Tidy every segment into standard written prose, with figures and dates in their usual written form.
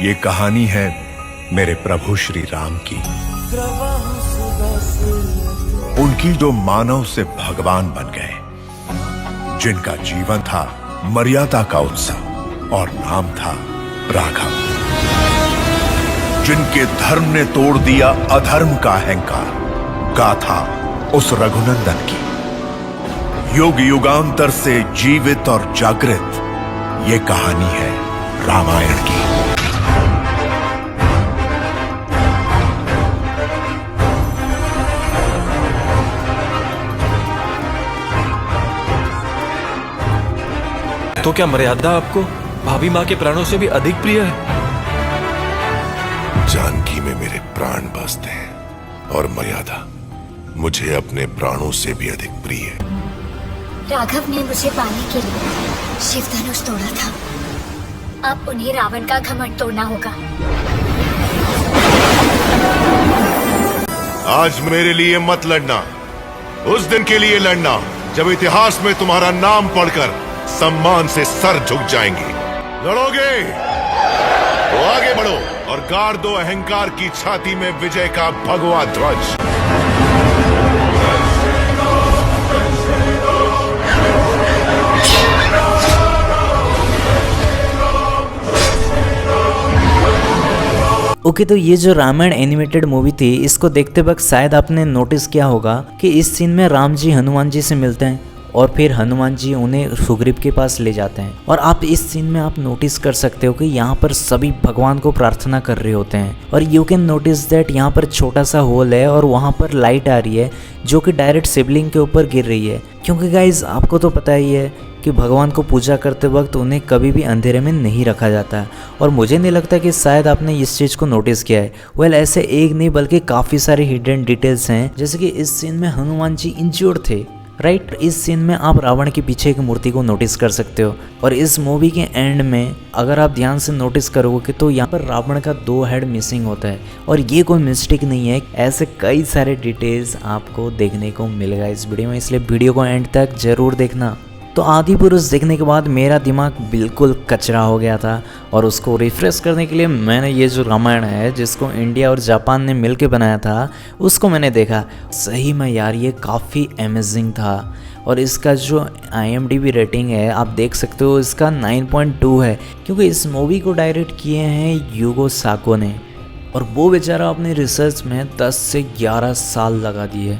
ये कहानी है मेरे प्रभु श्री राम की, उनकी जो मानव से भगवान बन गए, जिनका जीवन था मर्यादा का उत्सव और नाम था राघव, जिनके धर्म ने तोड़ दिया अधर्म का अहंकार। गाथा उस रघुनंदन की, युग युगांतर से जीवित और जागृत ये कहानी है रामायण की। तो क्या मर्यादा आपको भाभी माँ के प्राणों से भी अधिक प्रिय है? जानकी में मेरे प्राण बसते हैं और मर्यादा मुझे अपने प्राणों से भी अधिक प्रिय है। राघव ने मुझे पाने के लिए शिव धनुष तोड़ा था, अब उन्हें रावण का घमंड तोड़ना होगा। आज मेरे लिए मत लड़ना, उस दिन के लिए लड़ना जब इतिहास में तुम्हारा नाम पढ़कर सम्मान से सर झुक जाएंगे। लड़ोगे तो आगे बढ़ो और गाड़ दो अहंकार की छाती में विजय का भगवा ध्वज। ओके, तो ये जो रामायण एनिमेटेड मूवी थी, इसको देखते वक्त शायद आपने नोटिस किया होगा कि इस सीन में राम जी हनुमान जी से मिलते हैं और फिर हनुमान जी उन्हें सुग्रीव के पास ले जाते हैं। और आप इस सीन में आप नोटिस कर सकते हो कि यहाँ पर सभी भगवान को प्रार्थना कर रहे होते हैं और यू कैन नोटिस दैट यहाँ पर छोटा सा होल है और वहाँ पर लाइट आ रही है जो कि डायरेक्ट शिवलिंग के ऊपर गिर रही है। क्योंकि गाइज आपको तो पता ही है कि भगवान को पूजा करते वक्त उन्हें कभी भी अंधेरे में नहीं रखा जाता है। और मुझे नहीं लगता कि शायद आपने इस चीज़ को नोटिस किया है। वेल, ऐसे एक नहीं बल्कि काफ़ी सारे हिडन डिटेल्स हैं, जैसे कि इस सीन में हनुमान जी इंज्योर्ड थे, राइट। इस सीन में आप रावण के पीछे एक मूर्ति को नोटिस कर सकते हो। और इस मूवी के एंड में अगर आप ध्यान से नोटिस करोगे तो यहाँ पर रावण का 2 हेड मिसिंग होता है और ये कोई मिस्टेक नहीं है। ऐसे कई सारे डिटेल्स आपको देखने को मिलेगा इस वीडियो में, इसलिए वीडियो को एंड तक जरूर देखना। तो आदि पुरुष देखने के बाद मेरा दिमाग बिल्कुल कचरा हो गया था और उसको रिफ्रेश करने के लिए मैंने ये जो रामायण है, जिसको इंडिया और जापान ने मिलके बनाया था, उसको मैंने देखा। सही में यार, ये काफ़ी अमेजिंग था। और इसका जो IMDb रेटिंग है आप देख सकते हो, इसका 9.2 है, क्योंकि इस मूवी को डायरेक्ट किए हैं युगो साको ने और वो बेचारा अपनी रिसर्च में 10 से 11 साल लगा दिए।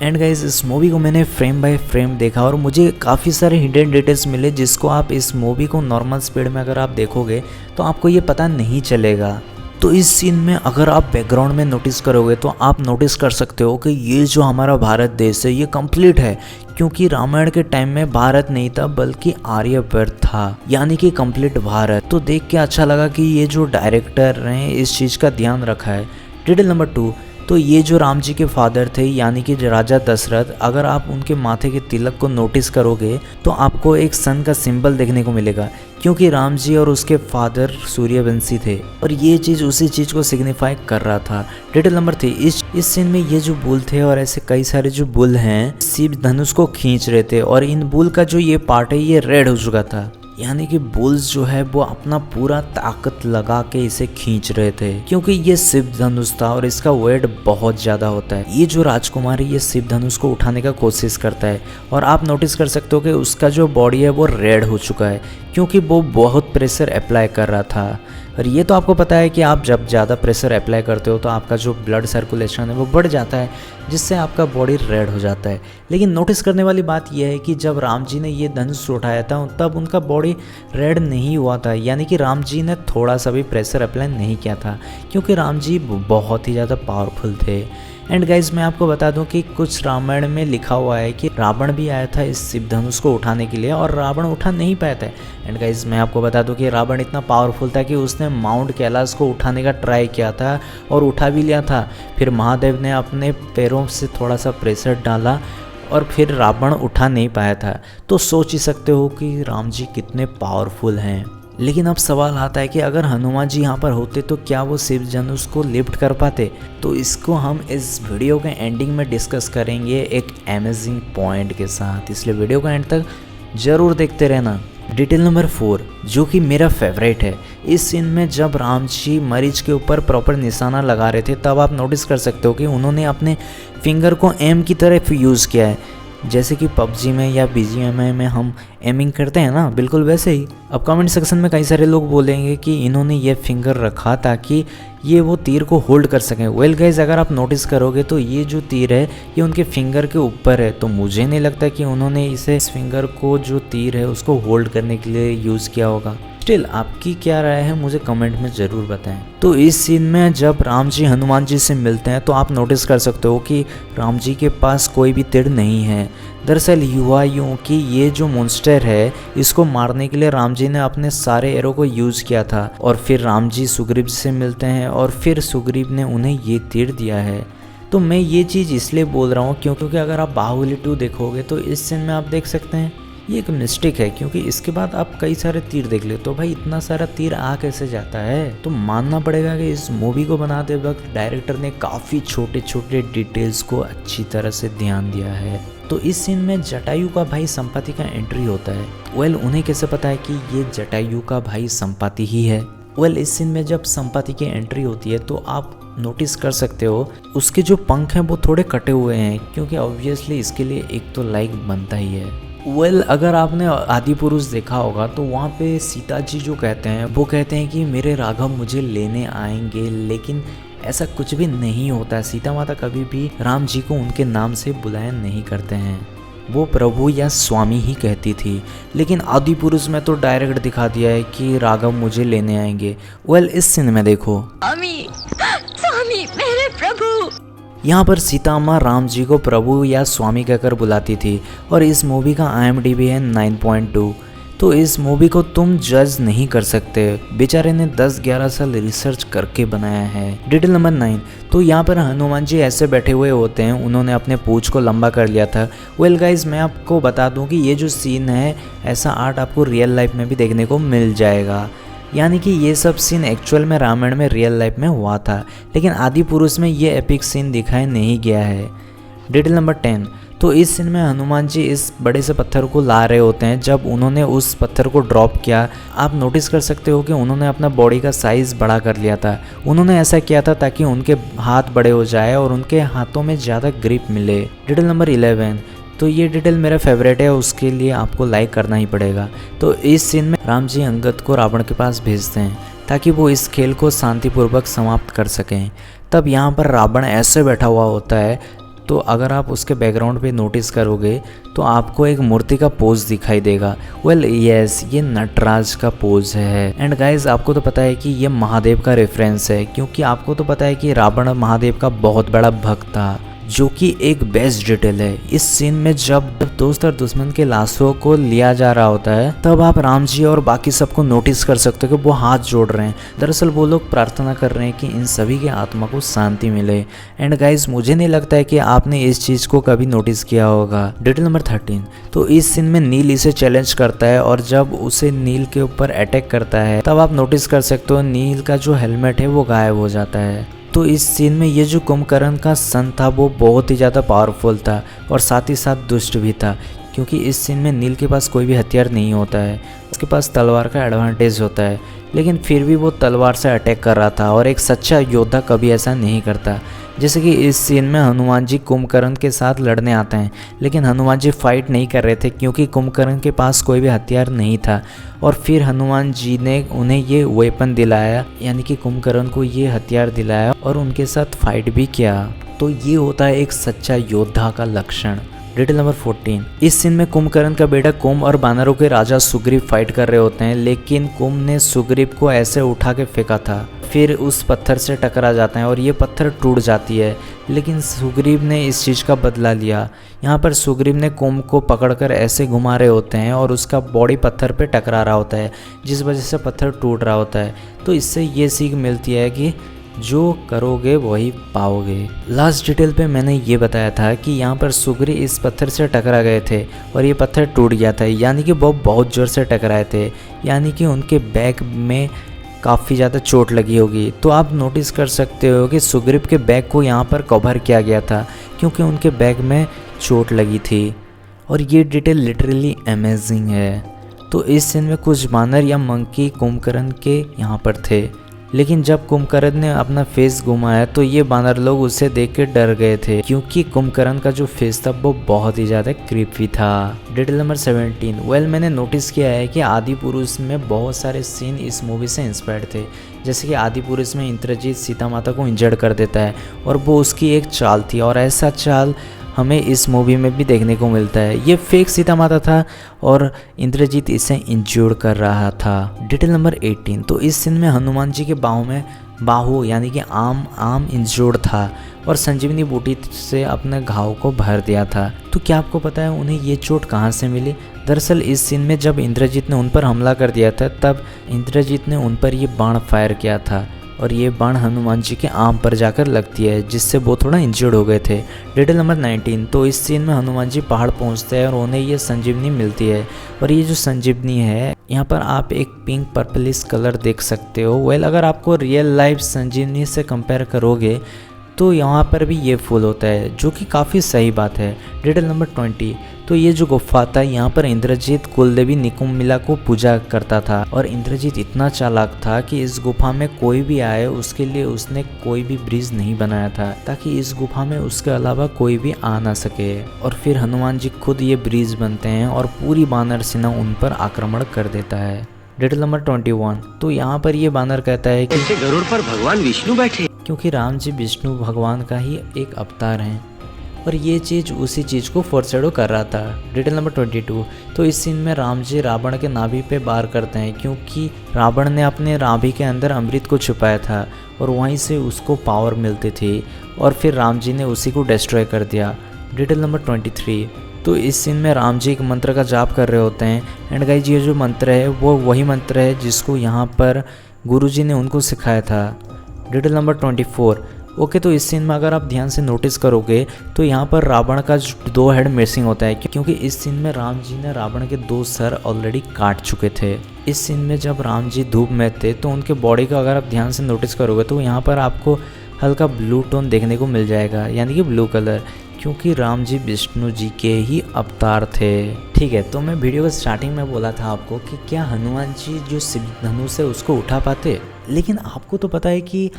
एंड गाइज, इस मूवी को मैंने फ्रेम बाय फ्रेम देखा और मुझे काफ़ी सारे हिडन डिटेल्स मिले जिसको आप इस मूवी को नॉर्मल स्पीड में अगर आप देखोगे तो आपको ये पता नहीं चलेगा। तो इस सीन में अगर आप बैकग्राउंड में नोटिस करोगे तो आप नोटिस कर सकते हो कि ये जो हमारा भारत देश है ये कंप्लीट है, क्योंकि रामायण के टाइम में भारत नहीं था बल्कि आर्यवर्त था, यानी कि कंप्लीट भारत। तो देख के अच्छा लगा कि ये जो डायरेक्टर हैं इस चीज़ का ध्यान रखा है। डिटेल नंबर 2, तो ये जो राम जी के फादर थे यानी कि राजा दशरथ, अगर आप उनके माथे के तिलक को नोटिस करोगे तो आपको एक सन का सिंबल देखने को मिलेगा, क्योंकि राम जी और उसके फादर सूर्यवंशी थे और ये चीज़ उसी चीज़ को सिग्निफाई कर रहा था। डिटेल नंबर 3, इस सीन में ये जो बुल थे और ऐसे कई सारे जो बुल हैं शिव धनुष को खींच रहे थे और इन बुल का जो ये पार्ट है ये रेड हो चुका था, यानी कि बुल्स जो है वो अपना पूरा ताकत लगा के इसे खींच रहे थे, क्योंकि ये शिव धनुष था और इसका वेट बहुत ज़्यादा होता है। ये जो राजकुमार है ये शिव धनुष को उठाने का कोशिश करता है और आप नोटिस कर सकते हो कि उसका जो बॉडी है वो रेड हो चुका है, क्योंकि वो बहुत प्रेशर अप्लाई कर रहा था। और ये तो आपको पता है कि आप जब ज़्यादा प्रेशर अप्लाई करते हो तो आपका जो ब्लड सर्कुलेशन है वो बढ़ जाता है, जिससे आपका बॉडी रेड हो जाता है। लेकिन नोटिस करने वाली बात यह है कि जब राम जी ने ये धनुष उठाया था तब उनका बॉडी रेड नहीं हुआ था, यानी कि राम जी ने थोड़ा सा भी प्रेशर अप्लाई नहीं किया था, क्योंकि राम जी बहुत ही ज़्यादा पावरफुल थे। एंड गाइज, मैं आपको बता दूं कि कुछ रामायण में लिखा हुआ है कि रावण भी आया था इस शिव धनुष को उठाने के लिए और रावण उठा नहीं पाया था। एंड गाइज, मैं आपको बता दूं कि रावण इतना पावरफुल था कि उसने माउंट कैलाश को उठाने का ट्राई किया था और उठा भी लिया था। फिर महादेव ने अपने पैरों से थोड़ा सा प्रेशर डाला और फिर रावण उठा नहीं पाया था। तो सोच ही सकते हो कि राम जी कितने पावरफुल हैं। लेकिन अब सवाल आता है कि अगर हनुमान जी यहाँ पर होते तो क्या वो शिव धनुष को लिफ्ट कर पाते? तो इसको हम इस वीडियो के एंडिंग में डिस्कस करेंगे एक अमेजिंग पॉइंट के साथ, इसलिए वीडियो को एंड तक ज़रूर देखते रहना। डिटेल नंबर 4 जो कि मेरा फेवरेट है, इस सीन में जब राम जी मरीज के ऊपर प्रॉपर निशाना लगा रहे थे तब आप नोटिस कर सकते हो कि उन्होंने अपने फिंगर को एम की तरह यूज़ किया है, जैसे कि पबजी में या BGMI में हम एमिंग करते हैं ना, बिल्कुल वैसे ही। अब कमेंट सेक्शन में कई सारे लोग बोलेंगे कि इन्होंने ये फिंगर रखा ताकि ये वो तीर को होल्ड कर सकें। वेल गाइज, अगर आप नोटिस करोगे तो ये जो तीर है ये उनके फिंगर के ऊपर है, तो मुझे नहीं लगता कि उन्होंने इस फिंगर को जो तीर है उसको होल्ड करने के लिए यूज़ किया होगा। स्टिल आपकी क्या राय है मुझे कमेंट में ज़रूर बताएं। तो इस सीन में जब राम जी हनुमान जी से मिलते हैं तो आप नोटिस कर सकते हो कि राम जी के पास कोई भी तीर नहीं है। दरअसल हुआ यूँ कि ये जो मॉन्स्टर है इसको मारने के लिए राम जी ने अपने सारे एरो को यूज़ किया था और फिर राम जी सुग्रीव से मिलते हैं और फिर सुग्रीव ने उन्हें ये तीर दिया है। तो मैं ये चीज़ इसलिए बोल रहा हूँ क्योंकि अगर आप बाहुबली 2 देखोगे तो इस सीन में आप देख सकते हैं ये एक मिस्टेक है, क्योंकि इसके बाद आप कई सारे तीर देख ले तो भाई इतना सारा तीर आ कैसे जाता है। तो मानना पड़ेगा कि इस मूवी को बनाते वक्त डायरेक्टर ने काफ़ी छोटे छोटे डिटेल्स को अच्छी तरह से ध्यान दिया है। तो इस सीन में जटायु का भाई संपाति का एंट्री होता है। वेल उन्हें कैसे पता है कि ये जटायु का भाई संपाति ही है। वेल इस सीन में जब संपाति की एंट्री होती है तो आप नोटिस कर सकते हो उसके जो पंख हैं वो थोड़े कटे हुए हैं, क्योंकि ऑब्वियसली इसके लिए एक तो लाइक बनता ही है। वेल अगर आपने आदि पुरुष देखा होगा तो वहाँ पे सीता जी जो कहते हैं वो कहते हैं कि मेरे राघव मुझे लेने आएंगे, लेकिन ऐसा कुछ भी नहीं होता है। सीता माता कभी भी राम जी को उनके नाम से बुलाया नहीं करते हैं, वो प्रभु या स्वामी ही कहती थी। लेकिन आदि पुरुष में तो डायरेक्ट दिखा दिया है कि राघव मुझे लेने आएंगे। वेल इस सीन में देखो स्वामी मेरे प्रभु, यहाँ पर सीता माँ राम जी को प्रभु या स्वामी कहकर बुलाती थी और इस मूवी का IMDb है 9.2। तो इस मूवी को तुम जज नहीं कर सकते, बेचारे ने 10-11 साल रिसर्च करके बनाया है। डिटेल नंबर 9 तो यहाँ पर हनुमान जी ऐसे बैठे हुए होते हैं, उन्होंने अपने पूंछ को लंबा कर लिया था। वेल गाइज मैं आपको बता दूँ कि ये जो सीन है ऐसा आर्ट आपको रियल लाइफ में भी देखने को मिल जाएगा, यानी कि ये सब सीन एक्चुअल में रामायण में रियल लाइफ में हुआ था, लेकिन आदि पुरुष में ये एपिक सीन दिखाया नहीं गया है। डिटेल नंबर 10 तो इस सीन में हनुमान जी इस बड़े से पत्थर को ला रहे होते हैं। जब उन्होंने उस पत्थर को ड्रॉप किया आप नोटिस कर सकते हो कि उन्होंने अपना बॉडी का साइज़ बड़ा कर लिया था। उन्होंने ऐसा किया था ताकि उनके हाथ बड़े हो जाए और उनके हाथों में ज़्यादा ग्रिप मिले। डिटेल नंबर 11 तो ये डिटेल मेरा फेवरेट है, उसके लिए आपको लाइक करना ही पड़ेगा। तो इस सीन में राम जी अंगद को रावण के पास भेजते हैं ताकि वो इस खेल को शांतिपूर्वक समाप्त कर सकें। तब यहाँ पर रावण ऐसे बैठा हुआ होता है, तो अगर आप उसके बैकग्राउंड पे नोटिस करोगे तो आपको एक मूर्ति का पोज दिखाई देगा। वेल यस ये नटराज का पोज है। एंड गाइज आपको तो पता है कि ये महादेव का रेफरेंस है, क्योंकि आपको तो पता है कि रावण महादेव का बहुत बड़ा भक्त था, जो कि एक बेस्ट डिटेल है। इस सीन में जब दोस्त और दुश्मन के लाशों को लिया जा रहा होता है तब आप राम जी और बाकी सबको नोटिस कर सकते हो कि वो हाथ जोड़ रहे हैं। दरअसल वो लोग प्रार्थना कर रहे हैं कि इन सभी के आत्मा को शांति मिले। एंड गाइज मुझे नहीं लगता है कि आपने इस चीज़ को कभी नोटिस किया होगा। डिटेल नंबर 13 तो इस सीन में नील इसे चैलेंज करता है और जब उसे नील के ऊपर अटैक करता है तब आप नोटिस कर सकते हो नील का जो हेलमेट है वो गायब हो जाता है। तो इस सीन में ये जो कुंभकर्ण का सन था वो बहुत ही ज़्यादा पावरफुल था और साथ ही साथ दुष्ट भी था, क्योंकि इस सीन में नील के पास कोई भी हथियार नहीं होता है, उसके पास तलवार का एडवांटेज होता है, लेकिन फिर भी वो तलवार से अटैक कर रहा था और एक सच्चा योद्धा कभी ऐसा नहीं करता। जैसे कि इस सीन में हनुमान जी कुंभकर्ण के साथ लड़ने आते हैं, लेकिन हनुमान जी फाइट नहीं कर रहे थे क्योंकि कुंभकर्ण के पास कोई भी हथियार नहीं था और फिर हनुमान जी ने उन्हें ये वेपन दिलाया, यानी कि कुंभकर्ण को ये हथियार दिलाया और उनके साथ फाइट भी किया। तो ये होता है एक सच्चा योद्धा का लक्षण। डिटेल नंबर 14 इस सीन में कुंभकर्ण का बेटा कुंभ और बानरों के राजा सुग्रीव फाइट कर रहे होते हैं, लेकिन कुंभ ने सुग्रीव को ऐसे उठा के फेंका था, फिर उस पत्थर से टकरा जाता है और ये पत्थर टूट जाती है, लेकिन सुग्रीव ने इस चीज़ का बदला लिया। यहाँ पर सुग्रीव ने कुंभ को पकड़कर ऐसे घुमा रहे होते हैं और उसका बॉडी पत्थर पे टकरा रहा होता है, जिस वजह से पत्थर टूट रहा होता है। तो इससे ये सीख मिलती है कि जो करोगे वही पाओगे। लास्ट डिटेल पे मैंने ये बताया था कि यहाँ पर सुग्रीव इस पत्थर से टकरा गए थे और ये पत्थर टूट गया था, यानी कि वो बहुत ज़ोर से टकराए थे, यानी कि उनके बैक में काफ़ी ज़्यादा चोट लगी होगी। तो आप नोटिस कर सकते हो कि सुग्रीव के बैक को यहाँ पर कवर किया गया था क्योंकि उनके बैक में चोट लगी थी और ये डिटेल लिटरली अमेजिंग है। तो इस सीन में कुछ बानर या मंकी कुंभकर्ण के यहाँ पर थे, लेकिन जब कुंभकर्ण ने अपना फेस घुमाया तो ये बानर लोग उसे देख के डर गए थे, क्योंकि कुंभकर्ण का जो फेस था वो बहुत ही ज़्यादा क्रीपी था। Detail number 17। मैंने नोटिस किया है कि आदि पुरुष में बहुत सारे सीन इस मूवी से इंस्पायर्ड थे। जैसे कि आदि पुरुष में इंद्रजीत सीता माता को इंजर्ड कर देता है और वो उसकी एक चाल थी, और ऐसा चाल हमें इस मूवी में भी देखने को मिलता है। ये फेक सीता माता था और इंद्रजीत इसे इंज्योर कर रहा था। Detail number 18। तो इस सीन में हनुमान जी के बाहु यानी कि आम इंज्योर्ड था और संजीवनी बूटी से अपने घाव को भर दिया था। तो क्या आपको पता है उन्हें ये चोट कहाँ से मिली? दरअसल इस सीन में जब इंद्रजीत ने उन पर हमला कर दिया था तब इंद्रजीत ने उन पर ये बाण फायर किया था, और ये बाण हनुमान जी के आम पर जाकर लगती है, जिससे वो थोड़ा इंजर्ड हो गए थे। Detail number 19। तो इस सीन में हनुमान जी पहाड़ पहुंचते हैं और उन्हें ये संजीवनी मिलती है, और ये जो संजीवनी है यहाँ पर आप एक पिंक पर्पलिश कलर देख सकते हो। अगर आपको रियल लाइफ संजीवनी से कंपेयर करोगे तो यहाँ पर भी ये फूल होता है, जो कि काफ़ी सही बात है। Detail number 20। तो ये जो गुफा था यहाँ पर इंद्रजीत कुलदेवी निकुम्मिला को पूजा करता था, और इंद्रजीत इतना चालाक था कि इस गुफा में कोई भी आए उसके लिए उसने कोई भी ब्रिज नहीं बनाया था, ताकि इस गुफा में उसके अलावा कोई भी आ ना सके। और फिर हनुमान जी खुद ये ब्रिज बनते हैं और पूरी बानर सेना उन पर आक्रमण कर देता है। Detail number 21। तो यहाँ पर ये बानर कहता है कि गरुड़ पर भगवान विष्णु बैठे, क्योंकि राम जी विष्णु भगवान का ही एक अवतार हैं, और ये चीज़ उसी चीज़ को फोरशैडो कर रहा था। Detail number 22। तो इस सीन में राम जी रावण के नाभि पे वार करते हैं, क्योंकि रावण ने अपने नाभि के अंदर अमृत को छुपाया था और वहीं से उसको पावर मिलती थी, और फिर राम जी ने उसी को डिस्ट्रॉय कर दिया। Detail number 23। तो इस सीन में राम जी एक मंत्र का जाप कर रहे होते हैं, एंड गाइस ये जो मंत्र है वो वही मंत्र है जिसको यहाँ पर गुरुजी ने उनको सिखाया था। Detail number 24। ओके, तो इस सीन में अगर आप ध्यान से नोटिस करोगे तो यहाँ पर रावण का 2 हेड मिसिंग होता है, क्योंकि इस सीन में राम जी ने रावण के 2 सर ऑलरेडी काट चुके थे। इस सीन में जब राम जी धूप में थे तो उनके बॉडी का अगर आप ध्यान से नोटिस करोगे तो यहाँ पर आपको हल्का ब्लू टोन देखने को मिल जाएगा, यानी कि ब्लू कलर, क्योंकि राम जी विष्णु जी के ही अवतार थे। ठीक है, तो मैं वीडियो के स्टार्टिंग में बोला था आपको कि क्या हनुमान जी जो शिव धनुष है उसको उठा पाते, लेकिन आपको तो पता है कि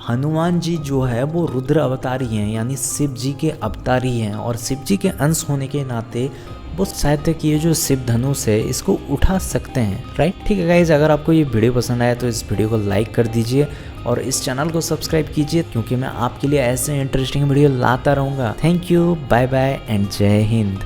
हनुमान जी जो है वो रुद्र अवतारी हैं, यानी शिव जी के अवतारी हैं, और शिव जी के अंश होने के नाते वो शायद तक ये जो शिव धनुष है इसको उठा सकते हैं, राइट। ठीक है गाइज, अगर आपको ये वीडियो पसंद आया तो इस वीडियो को लाइक कर दीजिए और इस चैनल को सब्सक्राइब कीजिए, क्योंकि मैं आपके लिए ऐसे इंटरेस्टिंग वीडियो लाता रहूँगा। Thank you, bye bye and Jai Hind.